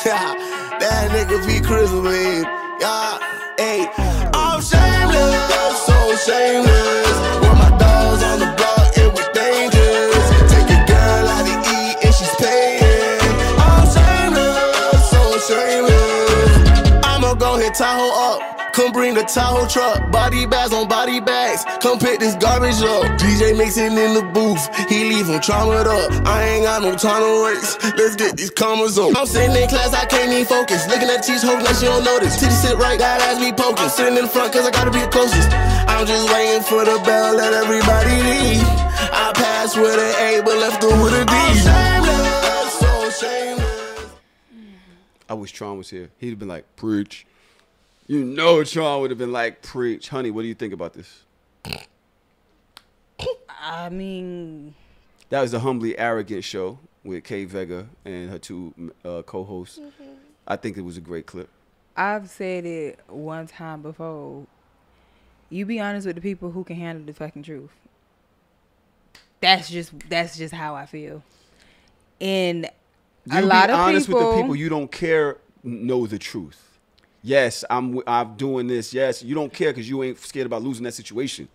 That nigga be crispy. Yeah, hey. I'm shameless, so shameless. When my dogs on the block, it was dangerous. Take a girl out to eat and she's paying. I'm shameless, so shameless. I'ma go hit Tahoe up. Come bring the Tahoe truck, body bags on body bags. Come pick this garbage up. DJ mixing in the booth, he leave him traumatized up. I ain't got no time to waste, let's get these commas up. I'm sitting in class, I can't even focus. Looking at teach, hoping that she don't notice. Titty sit right, that ass be poking. I'm sitting in the front cause I gotta be the closest. I'm just waiting for the bell, let everybody leave. I passed with an A, but left her with a D. I'm shameless, so shameless. I wish Tron was here. He'd have been like, preach. You know Tron would have been like, preach. Hunnii, what do you think about this? I mean... That was the Humbly Arrogant show with Kay Vega and her two co-hosts. I think it was a great clip. I've said it one time before. You be honest with the people who can handle the fucking truth. That's just how I feel. And a lot of people... You be honest with the people you don't care know the truth. Yes, I'm doing this. Yes, you don't care because you ain't scared about losing that situation.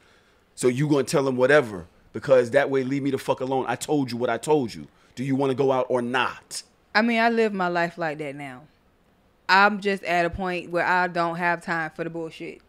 So you going to tell them whatever because that way leave me the fuck alone. I told you what I told you. Do you want to go out or not? I mean, I live my life like that now. I'm just at a point where I don't have time for the bullshit.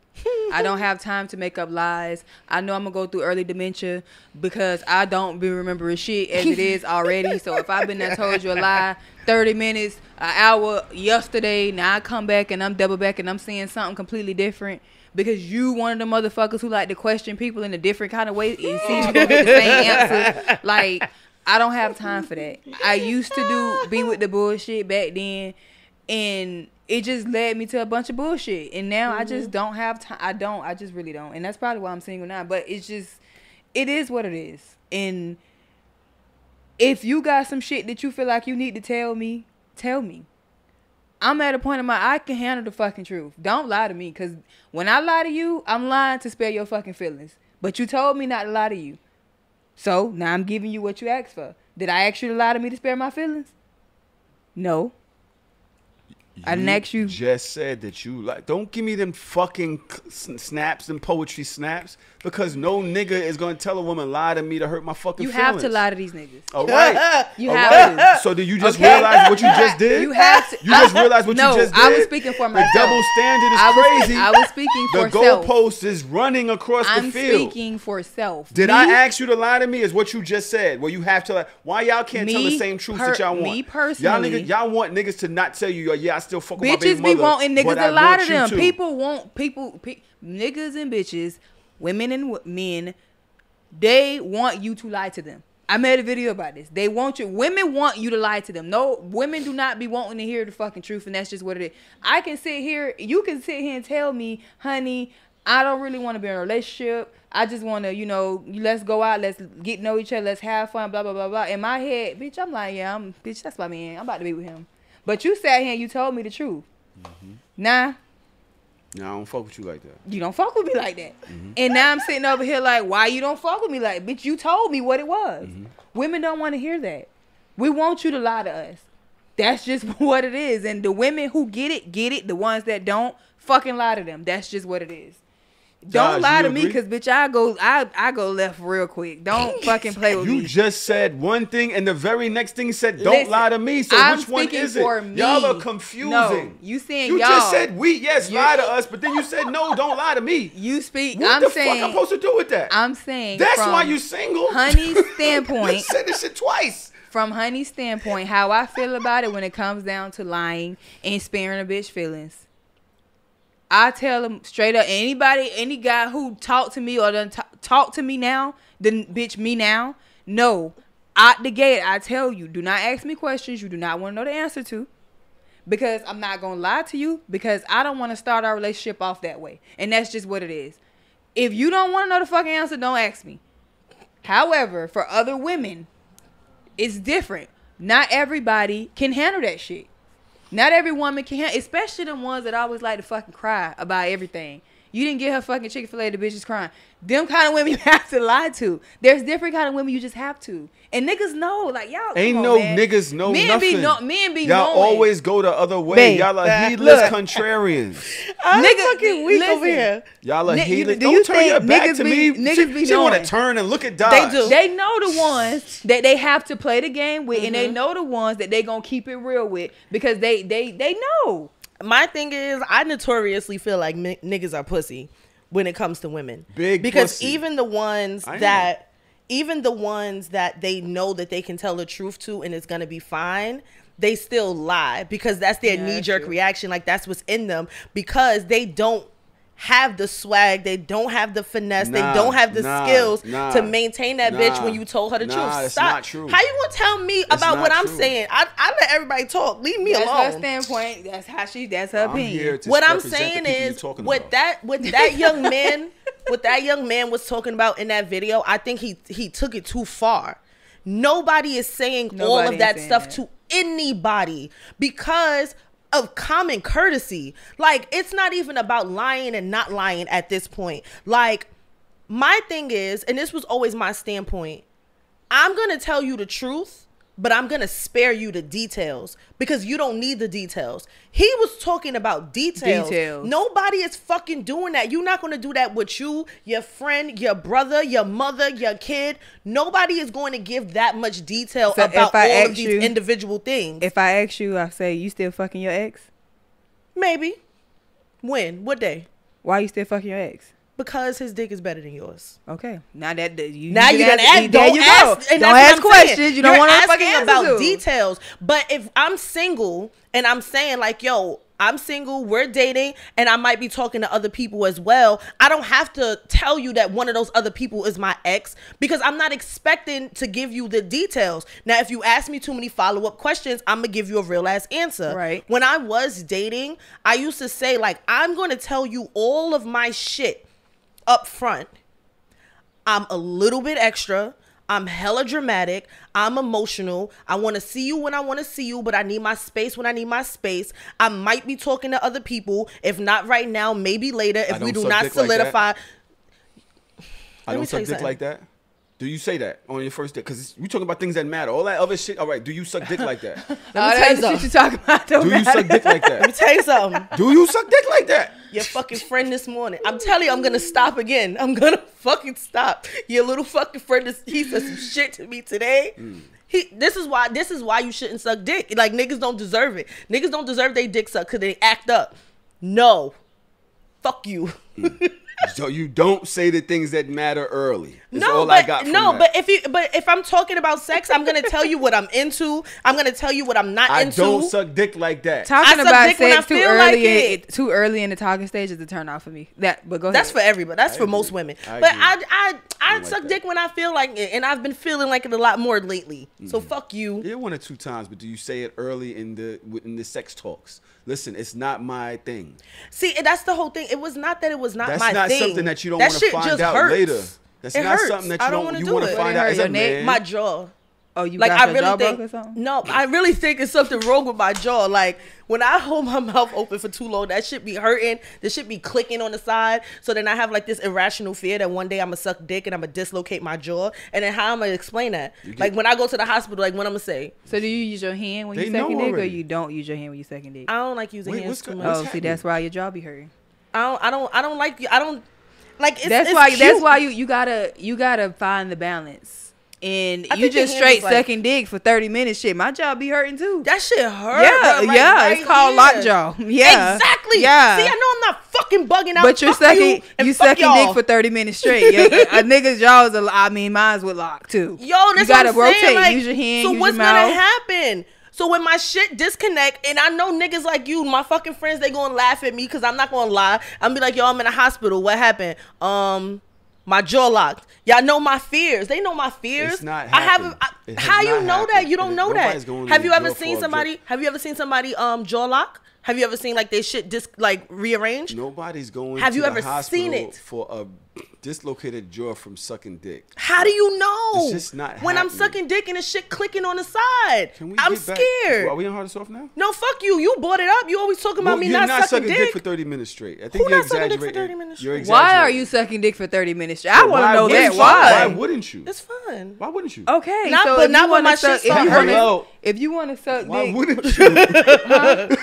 I don't have time to make up lies. I know I'm going to go through early dementia because I don't be remembering shit as it is already. So if I've been there told you a lie 30 minutes, an hour yesterday, now I come back and I'm double back and I'm seeing something completely different because you one of the motherfuckers who like to question people in a different kind of way and see you gonna get the same answer. Like, I don't have time for that. I used to be with the bullshit back then and it just led me to a bunch of bullshit. And now I just don't have time. I just really don't. And that's probably why I'm single now. But it's just, it is what it is. And if you got some shit that you feel like you need to tell me, tell me. I'm at a point in I can handle the fucking truth. Don't lie to me. Because when I lie to you, I'm lying to spare your fucking feelings. But you told me not to lie to you. So now I'm giving you what you asked for. Did I ask you to lie to me to spare my feelings? No. I didn't ask you. Just said that you like. Don't give me them fucking snaps and poetry snaps because no nigga is gonna tell a woman lie to me to hurt my fucking feelings. You have to lie to these niggas. All right. You have to. So did you just realize what you just did? You have to. You just realized what you just did? I was speaking for myself. The double standard is crazy. I was speaking for self. The goalpost is running across the field. I'm speaking for self. Did I ask you to lie to me? Is what you just said. Well, you have to lie. Why y'all can't tell the same truth that y'all want? Me personally. Y'all want niggas to not tell you, yeah, I still fuck with my baby bitches mother. Be wanting niggas to lie to them. People Niggas and bitches, women and men, they want you to lie to them. I made a video about this. They want you. Women want you to lie to them. No, women do not be wanting to hear the fucking truth, and that's just what it is. I can sit here. You can sit here and tell me, honey, I don't really want to be in a relationship. I just want to, let's go out, let's get to know each other, let's have fun, blah, blah, blah, blah. In my head, bitch, I'm like, yeah, bitch, that's my man. I'm about to be with him. But you sat here and you told me the truth. Nah. Nah, I don't fuck with you like that. You don't fuck with me like that. And now I'm sitting over here like, why you don't fuck with me like, bitch, you told me what it was. Women don't want to hear that. We want you to lie to us. That's just what it is. And the women who get it. The ones that don't, fucking lie to them. That's just what it is. Don't lie to me, because bitch, I go left real quick. Don't fucking play with me. You just said one thing, and the very next thing said, "Don't lie to me." So which one is it? Y'all are confusing. No, you saying you y'all just said lie to us, but then you said no, don't lie to me. You speak. What the fuck I'm supposed to do with that? I'm saying that's why you single. Hunnii's standpoint. You said this shit twice. From Hunnii's standpoint, how I feel about it when it comes down to lying and sparing a bitch feelings. I tell them straight up, any guy who talk to me or done talk to me now, then bitch me now. No, out the gate, I tell you, do not ask me questions you do not want to know the answer to, because I'm not going to lie to you, because I don't want to start our relationship off that way. And that's just what it is. If you don't want to know the fucking answer, don't ask me. However, for other women, it's different. Not everybody can handle that shit. Not every woman can handle, especially the ones that always like to fucking cry about everything. You didn't get her fucking Chick-fil-A. The bitch is crying. Them kind of women you have to lie to. There's different kind of women you just have to. And niggas know, like y'all. Ain't come no on, man. niggas know nothing. Men be y'all knowing. always go the other way. Babe, Y'all are heedless look. contrarians. I'm Nigga, fucking weak listen. over here. Y'all are heedless. do you Don't turn think your back niggas to be- me. niggas be She want to knowing? turn and look at Dodge. do. They know the ones that they have to play the game with, and they Mm-hmm. know the ones that they gonna keep it real with because they know. My thing is, I notoriously feel like niggas are pussy when it comes to women. Big because pussy. even the ones that they know that they can tell the truth to and it's gonna be fine, they still lie because that's their Yeah, knee-jerk true. reaction. Like that's what's in them because they don't have the swag, they don't have the finesse, they don't have the skills to maintain that bitch when you told her the truth. That's Stop. not true. How you gonna tell me about what not I'm true. saying? I let everybody talk. Leave me That's alone. her standpoint. That's how that's her I'm here opinion. to What I'm represent the saying people you're is talking what about. that young man what that young man was talking about in that video, I think he took it too far. Nobody is saying all Nobody of that is saying stuff that. to anybody because of common courtesy. Like, it's not even about lying and not lying at this point. Like, my thing is, and this was always my standpoint, I'm gonna tell you the truth, but I'm gonna spare you the details because you don't need the details. He was talking about details. Nobody is fucking doing that. You're not gonna do that with you, your friend, your brother, your mother, your kid. Nobody is going to give that much detail So about if I all of ask these you- individual things. If I ask you, I say, you still fucking your ex? Maybe. When? What day? Why you still fucking your ex? Because his dick is better than yours. Okay. Now that you Now you're gonna ask. there Don't you ask. go. And Don't that's ask what I'm saying. questions. You don't You're want to asking fucking about answer to. details. But if I'm single and I'm saying like, yo, I'm single, we're dating, and I might be talking to other people as well, I don't have to tell you that one of those other people is my ex because I'm not expecting to give you the details. Now, if you ask me too many follow-up questions, I'm gonna give you a real ass answer. Right. When I was dating, I used to say like, I'm gonna tell you all of my shit up front. I'm a little bit extra. I'm hella dramatic. I'm emotional. I want to see you when I want to see you, but I need my space when I need my space. I might be talking to other people. If not right now, maybe later. If we do not solidify. I don't suck dick like that. Do you say that on your first date? Because we talking about things that matter. All that other shit. All right. Do you suck dick like that? All tell you that shit something. you talking about don't Do you matter. suck dick like Let me that? tell you something. Do you suck dick like that? Your fucking friend this morning. I'm telling you, I'm gonna stop again. I'm gonna fucking stop. Your little fucking friend. He said some shit to me today. This is why you shouldn't suck dick. Like, niggas don't deserve it. Niggas don't deserve their dick sucked because they act up. No. Fuck you. So you don't say the things that matter early. That's No, all but I got from that. but if I'm talking about sex, I'm gonna tell you what I'm into. I'm gonna tell you what I'm not I into. don't suck dick like that. Talking I suck about dick when I sex too feel early, like too early in the talking stage is a turn off for me. But go ahead. That's for everybody. That's for agree. most women. I But agree. I like suck that. dick when I feel like it, and I've been feeling like it a lot more lately. So fuck you. Yeah, 1 or 2 times, but do you say it early in the sex talks? Listen, it's not my thing. See, that's the whole thing. It was not that it was not That's my not thing. something that you don't That want to shit find just out hurts. later. That's It not hurts. something that I you don't don't wanna you do want it. to What find it out hurt, as a your neck? man. My jaw. Oh, you Like, got I your really jaw think broke or something? no, I really think it's something wrong with my jaw. Like, when I hold my mouth open for too long, that shit be hurting. The shit be clicking on the side. So then I have like this irrational fear that one day I'm gonna suck dick and I'm gonna dislocate my jaw. And then how am I gonna explain that? Like, when I go to the hospital, like, what I'm gonna say? So do you use your hand when They you know sucking dick, or already. you don't use your hand when you sucking dick? I don't like using Wait, hands what's too go- much. what's Oh, see, happening? that's why your jaw be hurting. I don't like you. I don't like it's That's it's why. cute. That's why you gotta find the balance. And I you think the just hand straight is like- sucking dick for 30 minutes. Shit, my jaw be hurting too. That shit hurt. Yeah, bro, like, yeah. right It's called here. lockjaw. Yeah, Exactly. Yeah. See, I know I'm not fucking bugging out. But you're Fuck sucking, and you fuck sucking y'all. dick for 30 minutes straight. Yeah, a nigga's jaws are, I mean, mine's would lock too. Yo, you that's gotta what I'm saying. rotate. Like, Use your hand. so use what's your mouth. gonna happen? So when my shit disconnect, and I know niggas like you, my fucking friends, they gonna laugh at me because I'm not gonna lie. I'm be like, yo, I'm in the hospital. What happened? My jaw locked. Y'all know my fears. They know my fears. It's not I haven't. happened. It has How you not know that? happened. You don't know Nobody's that. going Have to you the ever jaw seen for a somebody? Have you ever seen somebody jaw lock? Have you ever seen like they shit like rearranged? Nobody's going Have to you the ever hospital seen it? for a dislocated jaw from sucking dick. How do you know? It's just not when I'm happening. sucking dick and the shit clicking on the side. Can we I'm get back- scared. Are we on Hard and Soft now? No, fuck you. You brought it up. You always talking about Well, me you're not sucking dick. for 30 minutes straight. I think Who you're not sucking dick for exaggerating. 30 minutes You're straight? Why are exaggerating. you sucking dick for 30 minutes straight? I want to Why know wouldn't that. you? Why? Why wouldn't you? It's fun. Why wouldn't you? Okay, Not- so but if not you when want my to suck, shit start hurting. if you want to suck Why dick, wouldn't you?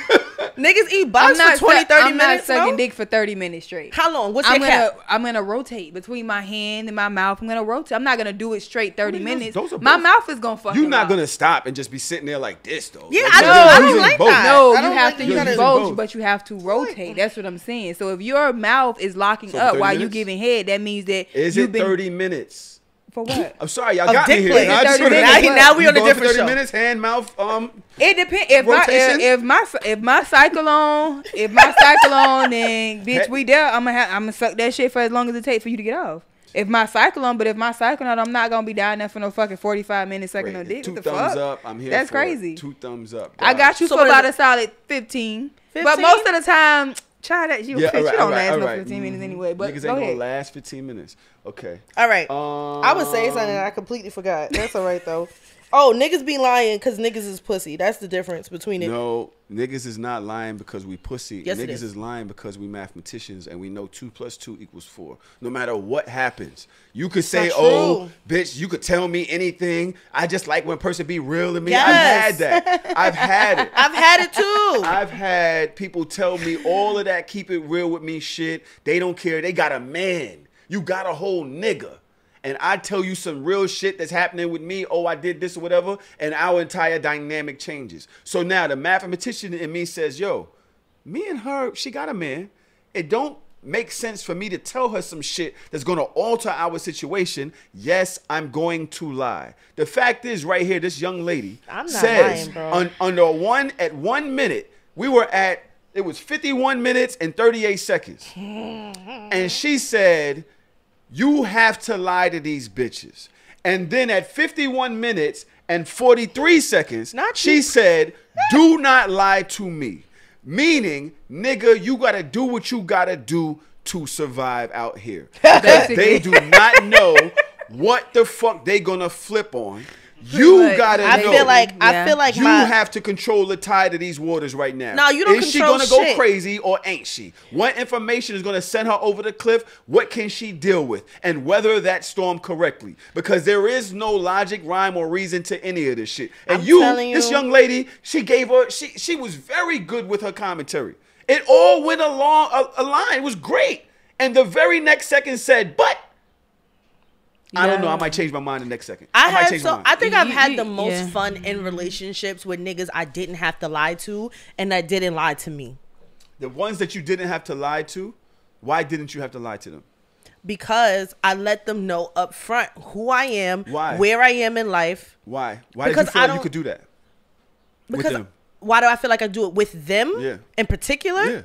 Niggas eat I'm bugs not for 20, 30 I'm minutes. not sucking No? dick for 30 minutes straight. How long? What's your cap? I'm gonna rotate between my hand and my mouth. I'm gonna rotate. I'm not gonna do it straight 30 I mean, minutes. those are My both- mouth is gonna fucking. You're not out. gonna stop and just be sitting there like this though. Yeah, Like, I you're know. I don't using like both. that. No, I you don't have like to you use gotta- both, both. but you have to rotate. That's what I'm saying. So if your mouth is locking So up 30 while you minutes? giving head, that means that Is you've it been 30 minutes? for what? I'm sorry, y'all A got me dick here. plate. I just 30 wanna- minutes. Now we You on a going for different 30 show. minutes, hand, mouth, It depends. If Rotation? my cycle on, then bitch, we there. I'm gonna suck that shit for as long as it takes for you to get off. If my cycle on, but if my cycle on, I'm not gonna be down there for no fucking 45 minutes sucking no dick. Two What the thumbs fuck? up. I'm here. That's for it. crazy. 2 thumbs up. I got you So for what is about it? a solid 15. But 15? most of the time, try that. You, Yeah, you don't last no alright. 15 minutes anyway. But Niggas go ain't ahead. gonna last 15 minutes. Okay. All right. I would say something I completely forgot. That's all right though. Oh, niggas be lying because niggas is pussy. That's the difference between it. No, niggas is not lying because we pussy. Yes, it Niggas is. is lying because we mathematicians and we know 2 + 2 = 4. No matter what happens, you could say, not "Oh, true. bitch, you could tell me anything. I just like when a person be real to me." Yes. I've had that. I've had it. I've had it too. I've had people tell me all of that, keep it real with me shit. They don't care. They got a man. You got a whole nigga. And I tell you some real shit that's happening with me. Oh, I did this or whatever. And our entire dynamic changes. So now the mathematician in me says, yo, me and her, she got a man. It don't make sense for me to tell her some shit that's going to alter our situation. Yes, I'm going to lie. The fact is right here, this young lady I'm not says lying, bro. at 1 minute, it was 51 minutes and 38 seconds. And she said, you have to lie to these bitches. And then at 51 minutes and 43 seconds, she said, do not lie to me. Meaning, nigga, you got to do what you got to do to survive out here. Because they do not know what the fuck they going to flip on. You But got to know. I feel like You my have to control the tide of these waters right now. No, you don't Is she control gonna go shit. crazy or ain't she? What information is gonna send her over the cliff? What can she deal with? And weather that storm correctly? Because there is no logic, rhyme, or reason to any of this shit. And I'm you, telling this you. young lady, she was very good with her commentary. It all went along a line. It was great. And the very next second said, but I don't know. I might change my mind the next second. I change my mind. think I've had the You- most yeah. fun in relationships with niggas I didn't have to lie to and that didn't lie to me. The ones that you didn't have to lie to, why didn't you have to lie to them? Because I let them know up front who I am, Why? where I am in life. Why? Why did you Because feel I like you don't- could do that? With Because them? why do I feel like I do it with them Yeah. in particular? Yeah.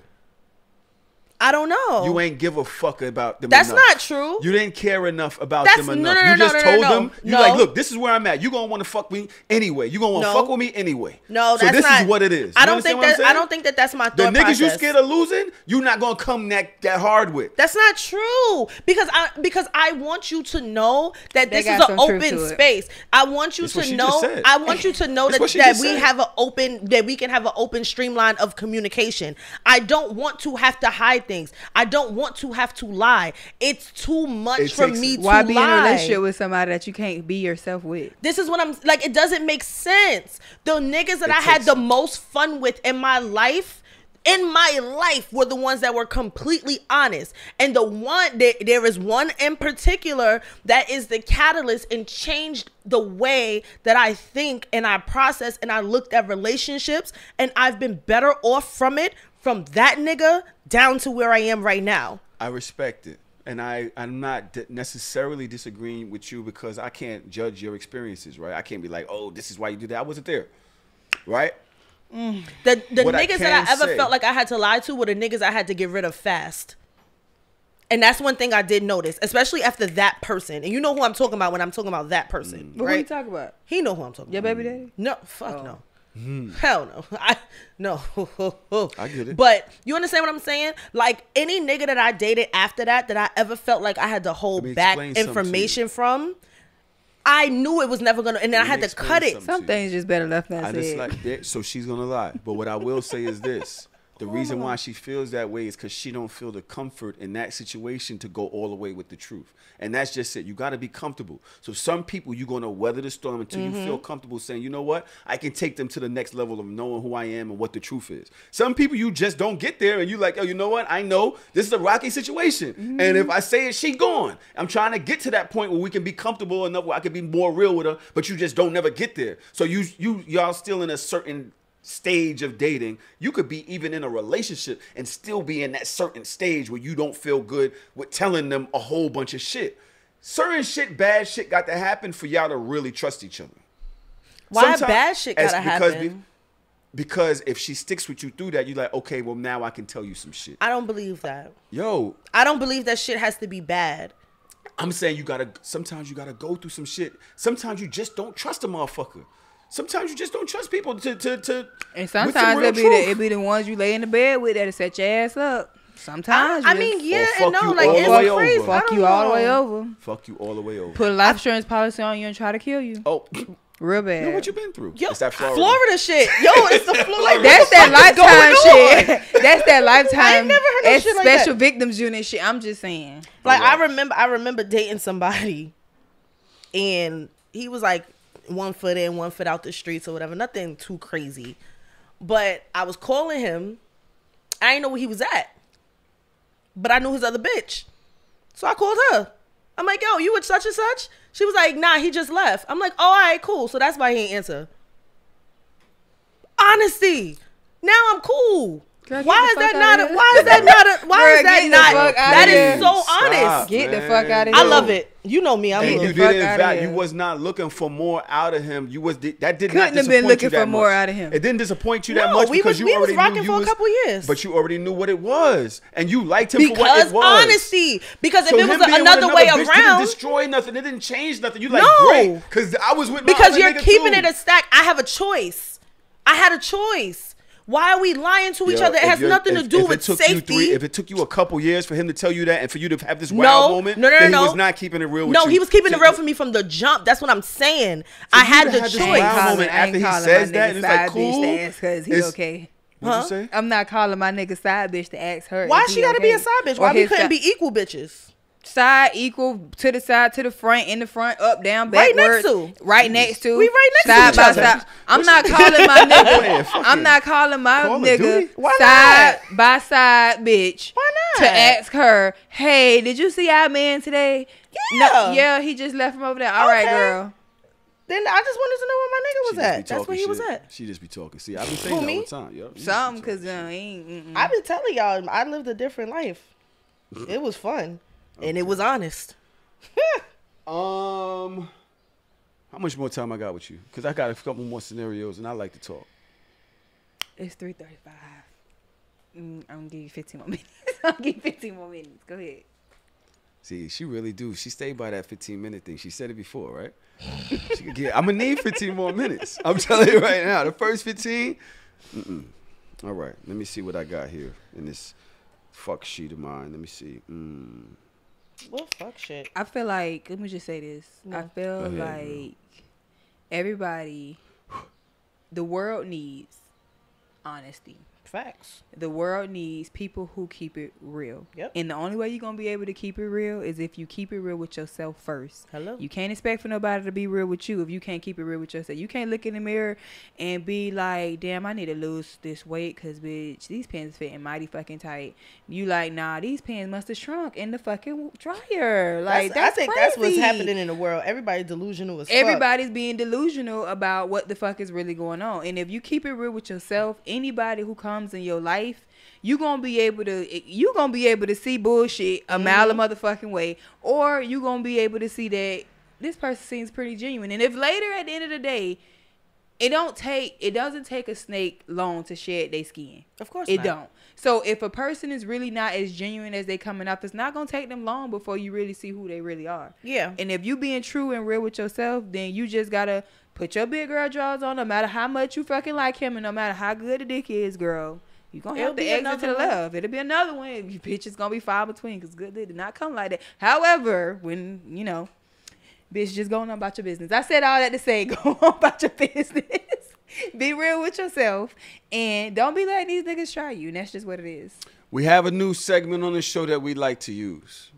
I don't know. You ain't give a fuck about them That's enough. not true. You didn't care enough about That's- them no, enough. no, You no, just no, no, told no. them, you No. like, look, this is where I'm at. You gonna want to fuck me anyway. You gonna want to No. fuck with me anyway. No, so that's this not, is what it is. I You don't understand think what I'm that. saying? I don't think that that's my thought The niggas you process. scared of losing, you not gonna come that hard with. That's not true because I want you to know that They this is got an some truth open to it. space. I want you That's what to she know. just said. I want you to know That's that, what she that just we said. have we can have an open streamline of communication. I don't want to have to hide things. I don't want to have to lie. It's too much It for takes- me to Why be in a lie. relationship with somebody that you can't be yourself with? This is what I'm like. It doesn't make sense. The niggas that It I had takes- the most fun with in my life were the ones that were completely honest. And there is one in particular that is the catalyst and changed the way that I think and I process and I looked at relationships, and I've been better off from that nigga down to where I am right now. I respect it. And I'm not necessarily disagreeing with you because I can't judge your experiences, right? I can't be like, oh, this is why you do that. I wasn't there, right? The What I niggas can that I ever say- felt like I had to lie to were the niggas I had to get rid of fast. And that's one thing I did notice, especially after that person. And you know who I'm talking about when I'm talking about that person, But who you right? talking about? He know who I'm talking Your about. baby daddy? No, fuck Oh. no. Hell no. No. I get it. But you understand what I'm saying? Like any nigga that I dated after that I ever felt like I had to hold back explain something to information from, I knew it was never gonna, and then I had to explain cut it. something. Some things just better left I just unsaid. like that. So she's gonna lie. But what I will say is this: the reason why she feels that way is because she don't feel the comfort in that situation to go all the way with the truth. And that's just it. You got to be comfortable. So some people you're gonna weather the storm until you feel comfortable saying, you know what, I can take them to the next level of knowing who I am and what the truth is. Some people you just don't get there, and you like, oh, you know what? I know this is a rocky situation, and if I say it, she gone. I'm trying to get to that point where we can be comfortable enough where I can be more real with her, but you just don't never get there. So y'all still in a certain stage of dating. You could be even in a relationship and still be in that certain stage where you don't feel good with telling them a whole bunch of shit. Certain shit, bad shit got to happen for y'all to really trust each other. Why Sometimes- bad shit gotta happen? Because if she sticks with you through that, you're like, okay, well now I can tell you some shit. I don't believe that. Yo, I don't believe that shit has to be bad. I'm saying sometimes you gotta go through some shit. Sometimes you just don't trust a motherfucker. Sometimes you just don't trust people to And with some sometimes real truth. it be the ones you lay in the bed with that'll set your ass up. Sometimes I mean, yeah, Or and fuck no, you like all the way it's crazy. over. I fuck don't you all the know. way over. Fuck you all the way over. Put a life insurance policy on you and try to kill you. Oh, Real bad. you know what you been through? Yo, It's that Florida. Florida shit. Yo, it's the Florida. Like, That's what the fuck is that going lifetime shit. That's that lifetime. I ain't never heard no It's shit like special that. victims unit shit. I'm just saying. Like Yeah. I remember dating somebody, and he was like 1 foot in, 1 foot out the streets or whatever. Nothing too crazy, but I was calling him. I didn't know where he was at, but I knew his other bitch, so I called her. I'm like, yo, you with such and such? She was like, nah, he just left. I'm like, oh, all right, cool. So that's why he ain't answer. Honesty. Now I'm cool. Girl, get Why the is fuck that not? outta here. Why is that not? Why Girl, is that get the not? fuck outta That here. is so Stop. honest. Get the Man. fuck out of I here. love it. You know me. I'm And a you the little. fuck didn't outta value. here. You was not looking for more out of him. You was that did not Couldn't have disappoint been looking you that for more much. out of him. It didn't disappoint you that No, much we because was you we was already rocking knew you for a was, couple years. But you already knew what it was, and you liked him for what Because it was. honesty. Because So if it him was being with another way bitch didn't around, destroy nothing. It didn't change nothing. You like No. great because I was with my because other you're nigga keeping too. it a stack. I have a choice. I had a choice. Why are we lying to each Yo, other? It if has you're- nothing to if do it with took safety. you if it took you a couple years for him to tell you that and for you to have this wild moment, no, then no. he was not keeping it real with No, you. he was keeping So it real for me from the jump. That's what I'm saying. I you had to the have this choice. wild moment after he says that, and it's like, cool. To ask her, is he It's- okay? What'd Huh? you say? I'm not calling my nigga side bitch to ask her. Why is he she gotta be a okay? side bitch? Or Why we his couldn't side- be equal bitches? side equal to the side, to the front, in the front, up, down, Right backwards, next to. right next to, We right next to side each by other. side. I'm not calling my nigga. Man, fucking I'm not calling my Call of nigga Duty? Why side by side bitch. Why not? To ask her, hey, did you see our man today? Yeah. No, yeah, he just left from over there. All right, Okay. girl. Then I just wanted to know where my nigga She was just be at. That's talking where he was shit. at. She just be talking. See, I be saying Who, that me? all the time. Yo, Something, cause ain't. I've been telling y'all, I lived a different life. It was fun, and it was honest. How much more time I got with you? Because I got a couple more scenarios, and I like to talk. It's 3:35. I'm gonna give you 15 more minutes. I'm gonna give you 15 more minutes. Go ahead. See, she really do. She stayed by that 15-minute thing. She said it before, right? She could get, I'm gonna need 15 more minutes. I'm telling you right now. The first 15. All right. Let me see what I got here in this fuck sheet of mine. Let me see. Well, fuck shit. I feel like, let me just say this. I feel Go ahead, like everybody, the world needs honesty. Facts. The world needs people who keep it real. Yep. And the only way you're going to be able to keep it real is if you keep it real with yourself first. Hello. You can't expect for nobody to be real with you if you can't keep it real with yourself. You can't look in the mirror and be like, damn, I need to lose this weight because, bitch, these pants fitting mighty fucking tight. You like, nah, these pants must have shrunk in the fucking dryer. Like, I think that's what's crazy. happening in the world. Everybody's delusional as fuck. Everybody's being delusional about what the fuck is really going on. And if you keep it real with yourself, anybody who comes in your life, you're gonna be able to see bullshit a mile a motherfucking way, or you're gonna be able to see that this person seems pretty genuine. And if later at the end of the day, it doesn't take a snake long to shed their skin. Of course it not. don't. So if a person is really not as genuine as they coming up, it's not gonna take them long before you really see who they really are. Yeah. And if you being true and real with yourself, then you just gotta Put your big girl drawers on, no matter how much you fucking like him, and no matter how good the dick is, girl. You gonna have to exit to the left. It'll be another one. You bitches gonna be far between, because good dick did not come like that. However, when bitch, just going on about your business. I said all that to say, go on about your business. Be real with yourself, and don't be letting these niggas try you. And that's just what it is. We have a new segment on the show that we like to use.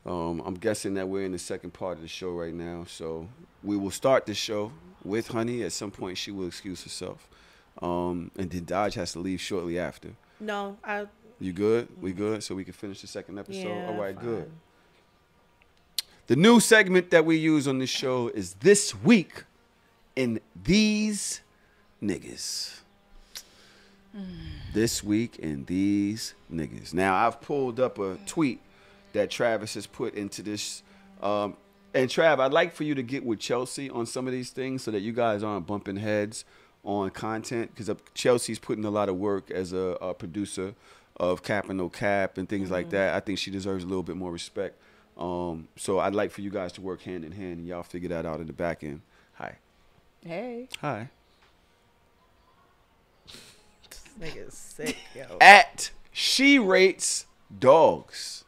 I'm guessing that we're in the second part of the show right now, so we will start the show with Hunnii. At some point, she will excuse herself, and then Dodge has to leave shortly after. No, You good? We good? So we can finish the second episode? Yeah, all right, fine. good. The new segment that we use on this show is This Week in These Niggas. This Week in These Niggas. Now, I've pulled up a tweet that Travis has put into this. And Trav, I'd like for you to get with Chelsea on some of these things so that you guys aren't bumping heads on content, because Chelsea's putting a lot of work as a producer of Cap and No Cap and things like that. I think she deserves a little bit more respect. So I'd like for you guys to work hand in hand, and y'all figure that out in the back end. Hi. Hey. Hi. this nigga's sick, yo. At She Rates Dogs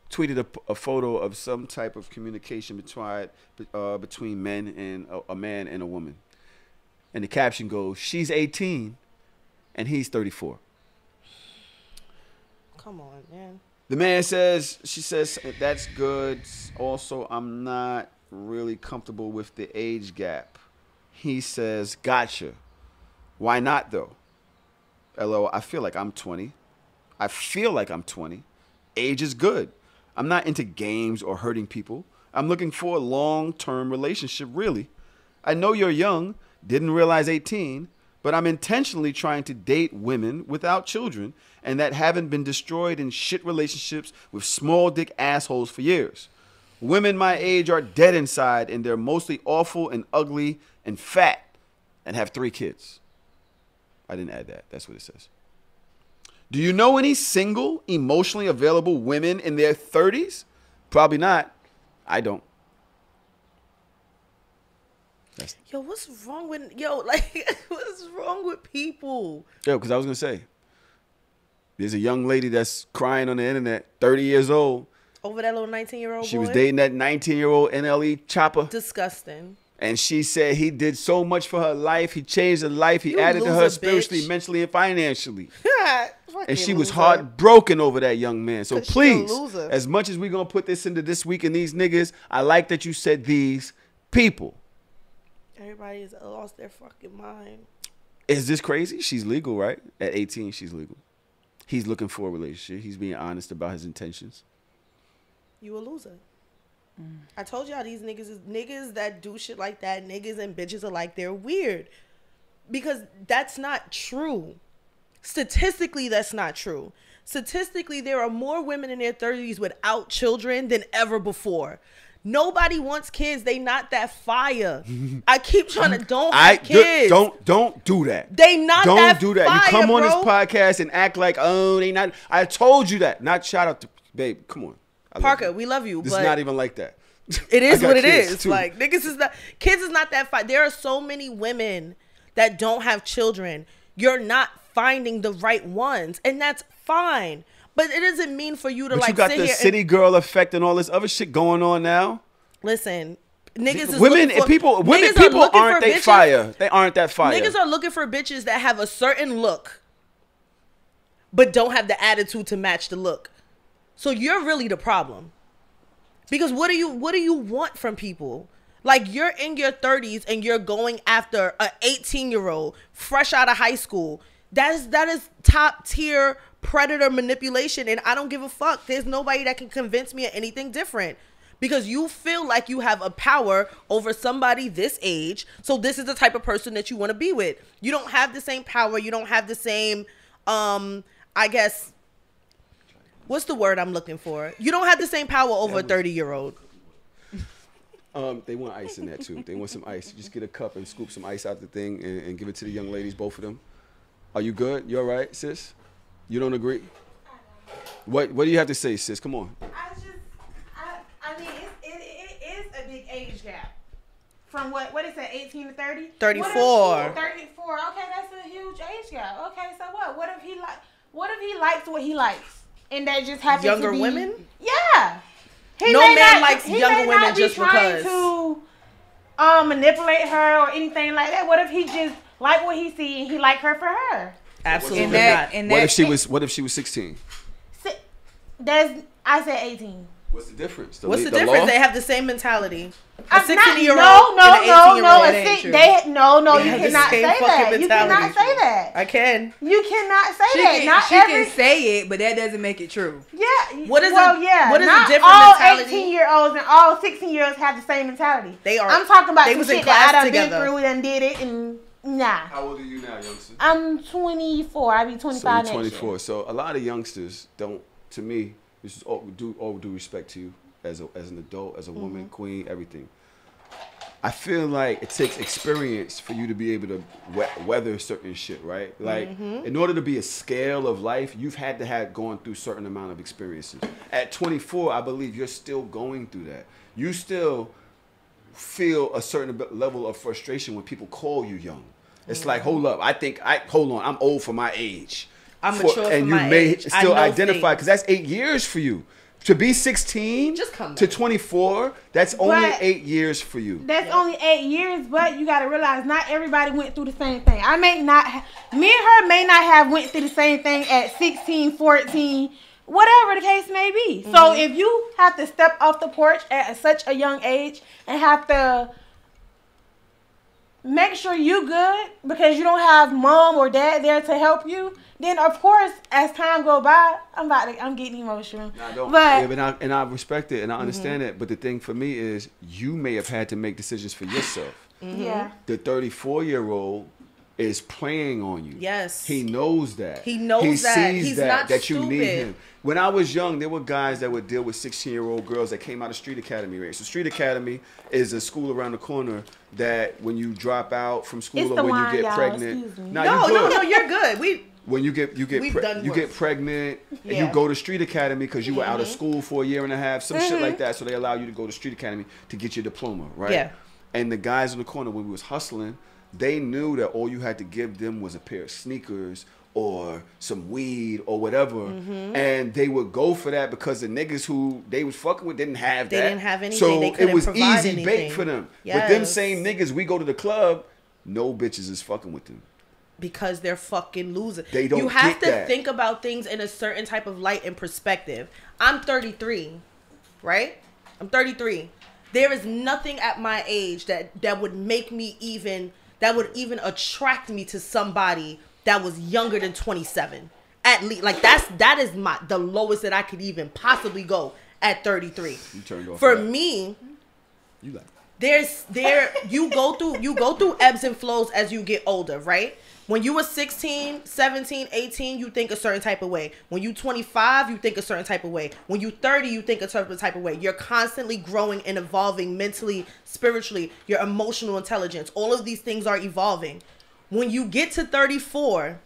tweeted a photo of some type of communication between men and a man and a woman. And the caption goes, she's 18 and he's 34. Come on, man. The man she says, that's good. Also, I'm not really comfortable with the age gap. He says, gotcha. Why not, though? LO, I feel like I'm 20. Age is good. I'm not into games or hurting people. I'm looking for a long-term relationship, really. I know you're young, didn't realize 18, but I'm intentionally trying to date women without children and that haven't been destroyed in shit relationships with small dick assholes for years. Women my age are dead inside, and they're mostly awful and ugly and fat and have 3 kids. I didn't add that. That's what it says. Do you know any single, emotionally available women in their 30s? Probably not. I don't. Yo, what's wrong with what's wrong with people? Yeah, because I was gonna say, there's a young lady that's crying on the internet, 30 years old. Over that little 19-year-old boy? She was dating that 19-year-old NLE chopper. Disgusting. And she said he did so much for her life. He changed her life. He You added to her loser, spiritually, bitch. mentally, and financially. And she was loser. heartbroken over that young man. So 'Cause she a please, loser. as much as we're going to put this into This Week in These Niggas, I like that you said these people. Everybody has lost their fucking mind. Is this crazy? She's legal, right? At 18, she's legal. He's looking for a relationship. He's being honest about his intentions. You a loser. I told y'all these niggas is niggas that do shit like that. Niggas and bitches are like, they're weird. Because that's not true. Statistically, that's not true. Statistically, there are more women in their 30s without children than ever before. Nobody wants kids. They not that fire. I keep trying to don't have kids. Don't do that. They not don't that do that. fire, You come on bro. this podcast and act like, oh, they not. I told you that. Not shout out to babe. Come on, I love Parker, you. we love you. This but is not even like that. It is I got what it kids, is. too. Like, niggas is not, kids is not that fine. There are so many women that don't have children. You're not finding the right ones, and that's fine. But it doesn't mean for you to But like you got sit the here city girl effect and all this other shit going on now. listen. Niggas is Women looking for, and people. Women, niggas are people looking aren't for they bitches- fire. They aren't that fire. Niggas are looking for bitches that have a certain look, but don't have the attitude to match the look. So you're really the problem. Because what do you want from people? Like, you're in your 30s and you're going after an 18-year-old fresh out of high school. That is top tier predator manipulation, and I don't give a fuck. There's nobody that can convince me of anything different. Because you feel like you have a power over somebody this age. So this is the type of person that you want to be with. You don't have the same power. You don't have the same, I guess, what's the word I'm looking for? You don't have the same power over a 30-year-old. They want ice in that too. They want some ice. Just get a cup and scoop some ice out the thing and give it to the young ladies, both of them. Are you good? You all right, sis? You don't agree? What do you have to say, sis? Come on. I mean, it is a big age gap from what is that, 18 to 30? 34. 34. Okay, that's a huge age gap. Okay, so what? What if he likes what he likes, and that just happens Younger to be women? Yeah. No man likes younger women just trying because. to manipulate her or anything like that. What if he just like what he see and he like her for her? Absolutely And that, not. and What that, if she was 16? I said 18. What's the difference? What's the law? difference? They have the same mentality. A I'm 16-year-old no, and an 18-year-old. That ain't true. You have the cannot same say fucking that. You mentality. cannot say that. I can. You cannot say she that. Not can, every. can say it, but that doesn't make it true. Yeah. What is well, a- yeah. what is a not different all mentality? 18-year-olds and all 16-year-olds have the same mentality. They are. I'm talking about they some was in shit that I class done been together. through and did it and nah. How old are you now, youngster? I'm 24. I'll be 25 So you're next 24. year. So a lot of youngsters don't. To me, this is all due respect to you as an adult, as a woman, queen, everything. I feel like it takes experience for you to be able to weather certain shit, right? Like, in order to be a scale of life, you've had to have gone through certain amount of experiences. At 24, I believe you're still going through that. You still feel a certain level of frustration when people call you young. It's like, hold up, hold on, I'm old for my age. I'm mature for and you my may age. I still know identify, things. because that's 8 years for you. To be 16 Just come to back. 24, that's only But 8 years for you. That's only 8 years, but you got to realize not everybody went through the same thing. Me and her may not have went through the same thing at 16, 14, whatever the case may be. So if you have to step off the porch at such a young age and have to make sure you good because you don't have mom or dad there to help you, then of course as time go by, I'm getting emotional. And I respect it and I understand it. But the thing for me is, you may have had to make decisions for yourself. Yeah. The 34-year-old is playing on you. Yes. He knows that. He knows he that. sees He's that, not that you need stupid. him. When I was young, there were guys that would deal with 16-year-old girls that came out of Street Academy race. So Street Academy is a school around the corner that when you drop out from school It's or the when wine, you get y'all. pregnant. Excuse me. Nah, you good. No, you're good. When you get We've done you worse. get pregnant and Yeah. you go to Street Academy because you were out of school for a year and a half, some shit like that. So they allow you to go to Street Academy to get your diploma, right? Yeah. And the guys in the corner, when we was hustling, they knew that all you had to give them was a pair of sneakers or some weed or whatever, and they would go for that because the niggas who they was fucking with didn't have They that. didn't have anything. So They it couldn't was provide easy bait anything. for them. But them Yes. same niggas, we go to the club, no bitches is fucking with them. Because they're fucking losing. They don't You have get to that. think about things in a certain type of light and perspective. I'm 33, right? I'm 33. There is nothing at my age that would make me that would even attract me to somebody that was younger than 27. At least, like that is the lowest that I could even possibly go at 33. You turned off For that. me, You like you go through ebbs and flows as you get older, right? When you were 16, 17, 18, you think a certain type of way. When you 25, you think a certain type of way. When you 30, you think a certain type of way. You're constantly growing and evolving mentally, spiritually, your emotional intelligence. All of these things are evolving. When you get to 34,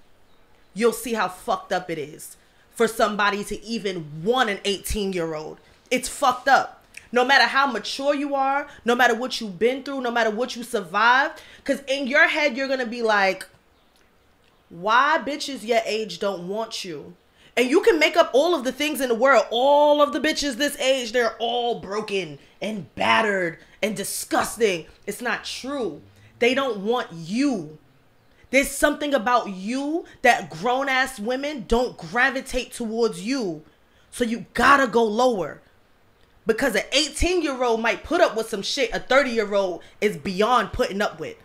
you'll see how fucked up it is for somebody to even want an 18-year-old. It's fucked up. No matter how mature you are, no matter what you've been through, no matter what you survived, because in your head, you're going to be like, why bitches your age don't want you? And you can make up all of the things in the world. All of the bitches this age, they're all broken and battered and disgusting. It's not true. They don't want you. There's something about you that grown-ass women don't gravitate towards you. So you gotta go lower. Because an 18-year-old might put up with some shit a 30-year-old is beyond putting up with.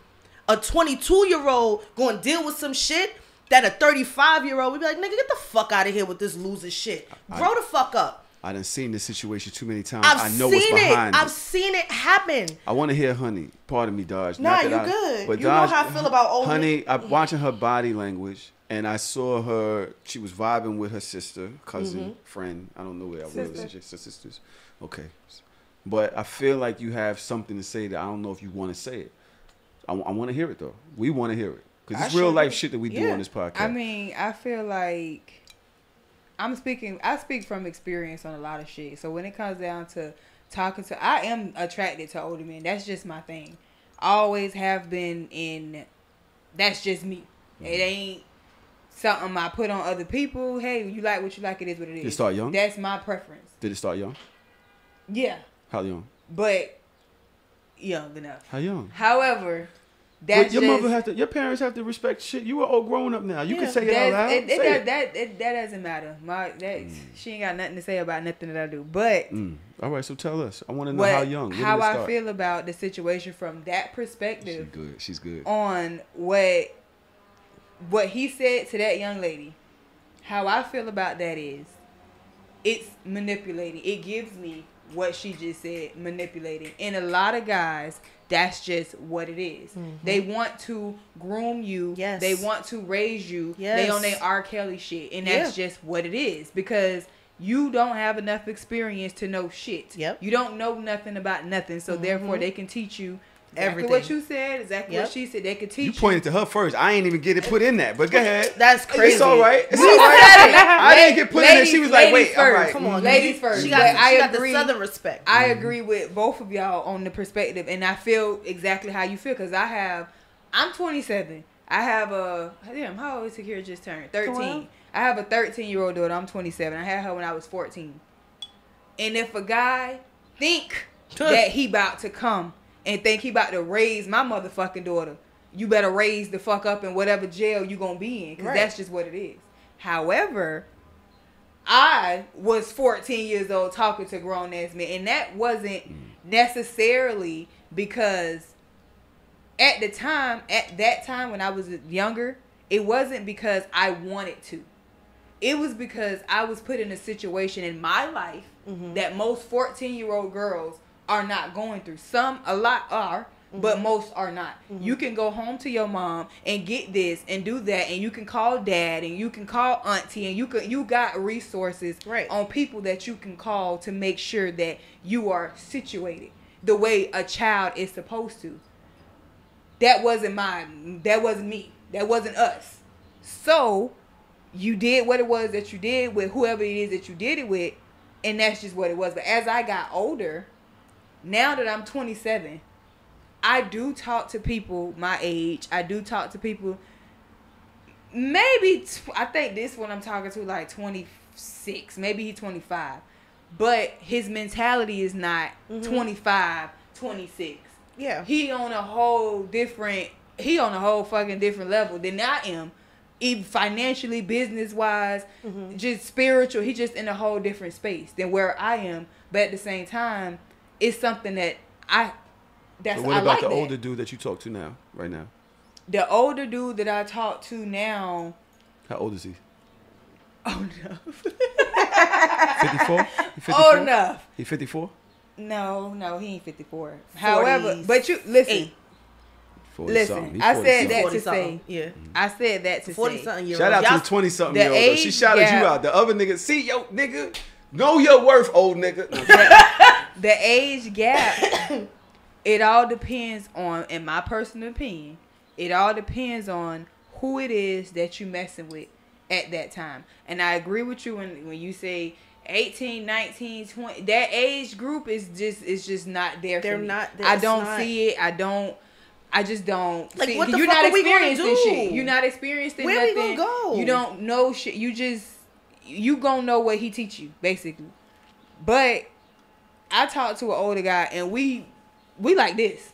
A 22-year-old going to deal with some shit that a 35-year-old would be like, nigga, get the fuck out of here with this loser shit. Grow the fuck up. I done seen this situation too many times. I know what's behind I've it. seen it happen. I want to hear Hunnii. Pardon me, Dodge. Nah, you good. You know how I feel about old Hunnii, I'm watching her body language, and I saw her. She was vibing with her sister, cousin, friend. I don't know where I was. Sisters. Okay. But I feel like you have something to say that I don't know if you want to say it. I want to hear it, though. We want to hear it. Because it's real life shit that we do on this podcast. I mean, I feel like I speak from experience on a lot of shit. So when it comes down to talking to, I am attracted to older men. That's just my thing. always have been in. That's just me. It ain't something I put on other people. Hey, you like what you like. It is what it is. Did it start young? That's my preference. Did it start young? Yeah, How young? but young enough. How young? However, that's your mother have to. Your parents have to respect shit. You are all grown up now. You can say it out loud. That doesn't matter. She ain't got nothing to say about nothing that I do. But all right, so tell us. I want to know how young. When how did it I start? feel about the situation from that perspective. She's good. She's good. On what he said to that young lady. How I feel about that is, it's manipulating. It gives me what she just said, manipulating. And a lot of guys, that's just what it is. They want to groom you. Yes. They want to raise you. Yes. They on their R. Kelly shit. And that's just what it is. Because you don't have enough experience to know shit. Yep. You don't know nothing about nothing. So therefore, they can teach you exactly everything. what you said, exactly what she said. They could teach You pointed to her first. I ain't even get it put in that. But go ahead. That's crazy. It's all right. It's all right. I didn't get put in there. She was like, wait, all right. Come on, ladies first. She got the southern respect. I agree with both of y'all on the perspective, and I feel exactly how you feel because I'm 27. I have how old is Takira just turned? 13. 12? I have a 13-year-old daughter. I'm 27. I had her when I was 14. And if a guy think that he about to come and think he about to raise my motherfucking daughter, you better raise the fuck up in whatever jail you gonna be in, because that's just what it is. However, I was 14 years old talking to grown ass men, and that wasn't necessarily because at that time when I was younger, it wasn't because I wanted to. It was because I was put in a situation in my life that most 14-year-old girls are not going through. A lot are, but most are not. You can go home to your mom and get this and do that, and you can call dad and you can call auntie, and you got resources on people that you can call to make sure that you are situated the way a child is supposed to. That wasn't me. That wasn't us. So you did what it was that you did with whoever it is that you did it with, and that's just what it was. But as I got older, now that I'm 27, I do talk to people my age. I do talk to people maybe, I think this one I'm talking to like 26. Maybe he's 25. But his mentality is not 25, 26. Yeah. He on a whole fucking different level than I am. Even financially, business-wise, just spiritual. He's just in a whole different space than where I am. But at the same time, it's something that So what about the older dude that you talk to now, right now? The older dude that I talk to now. How old is he? Old enough. 54? Old enough. He 54? No, he ain't 54. However, but you listen. I said that to say. Yeah. I said that to say. 40-something year old. Shout out to the 20-something year old. She shouted gap, you out. The other nigga, see, yo, nigga, know your worth, old nigga. The age gap, it all depends on, in my personal opinion, it all depends on who it is that you messing with at that time. And I agree with you when you say 18, 19, 20. That age group is just not there for me. I don't see it. I just don't. Like, see, what the you're fuck not are we gonna experiencing do? shit. You're not experiencing Where nothing. we gonna go? You don't know shit. You gonna know what he teach you, basically. But I talked to an older guy, and we like this.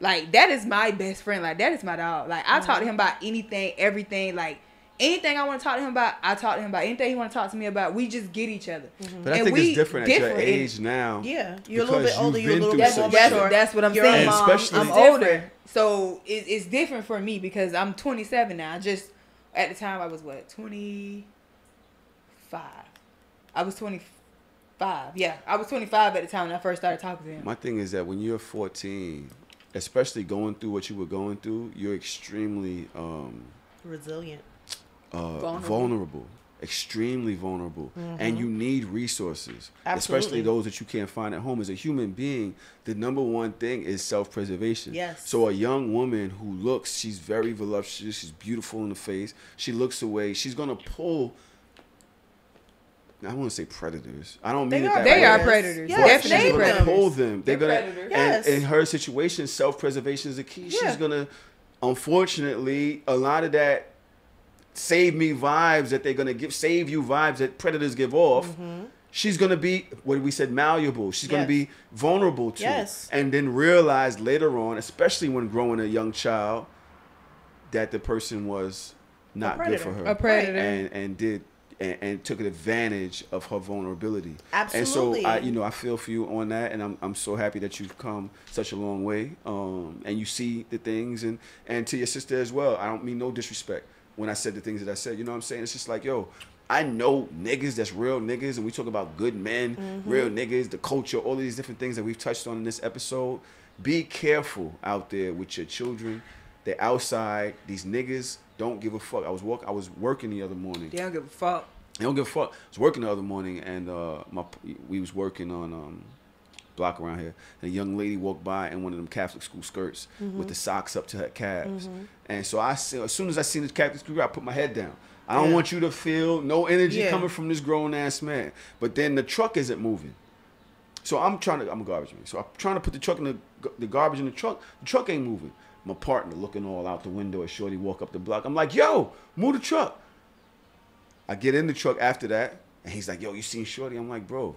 Like, that is my best friend. Like, that is my dog. Like, I talk to him about anything, everything. Like, anything I want to talk to him about, I talk to him about. Anything he want to talk to me about, we just get each other. But I think it's different at your age now. Yeah, you're a little bit older. You're a little bit more mature. That's what I'm saying. Especially I'm older, so it's different for me because I'm 27 now. At the time I was 25. I was 25. Yeah, I was 25 at the time when I first started talking to him. My thing is that when you're 14, especially going through what you were going through, you're extremely resilient, vulnerable, extremely vulnerable, and you need resources. Absolutely. Especially those that you can't find at home. As a human being, the number one thing is self-preservation. Yes. So a young woman who she's very voluptuous, she's beautiful in the face, she looks away, she's gonna pull. I want to say predators. I don't They mean are that. They are way. predators. Yes, She's Definitely gonna predators. pull them. They're They're gonna. predators. Yes. And in her situation, self-preservation is the key. Yeah. She's gonna, unfortunately, a lot of that save me vibes that they're gonna give, save you vibes that predators give off. She's gonna be what we said, malleable. She's gonna Yes. be vulnerable to, Yes. and then realize later on, especially when growing a young child, that the person was not good for her, A predator. and took advantage of her vulnerability. Absolutely. And so I feel for you on that, and I'm so happy that you've come such a long way. And you see the things, and to your sister as well. I don't mean no disrespect when I said the things that I said. You know what I'm saying? It's just like, yo, I know niggas that's real niggas, and we talk about good men, real niggas, the culture, all of these different things that we've touched on in this episode. Be careful out there with your children. They're outside. These niggas don't give a fuck. I was working the other morning. They don't give a fuck. They don't give a fuck. I was working the other morning, and we was working on block around here, and a young lady walked by in one of them Catholic school skirts with the socks up to her calves. And so as soon as I seen this Catholic school, I put my head down. I don't want you to feel no energy coming from this grown ass man. But then the truck isn't moving. So I'm a garbage man. So I'm trying to put the truck in the garbage in the truck. The truck ain't moving. My partner looking all out the window as Shorty walk up the block. I'm like, yo, move the truck. I get in the truck after that, and he's like, yo, you seen Shorty? I'm like, bro.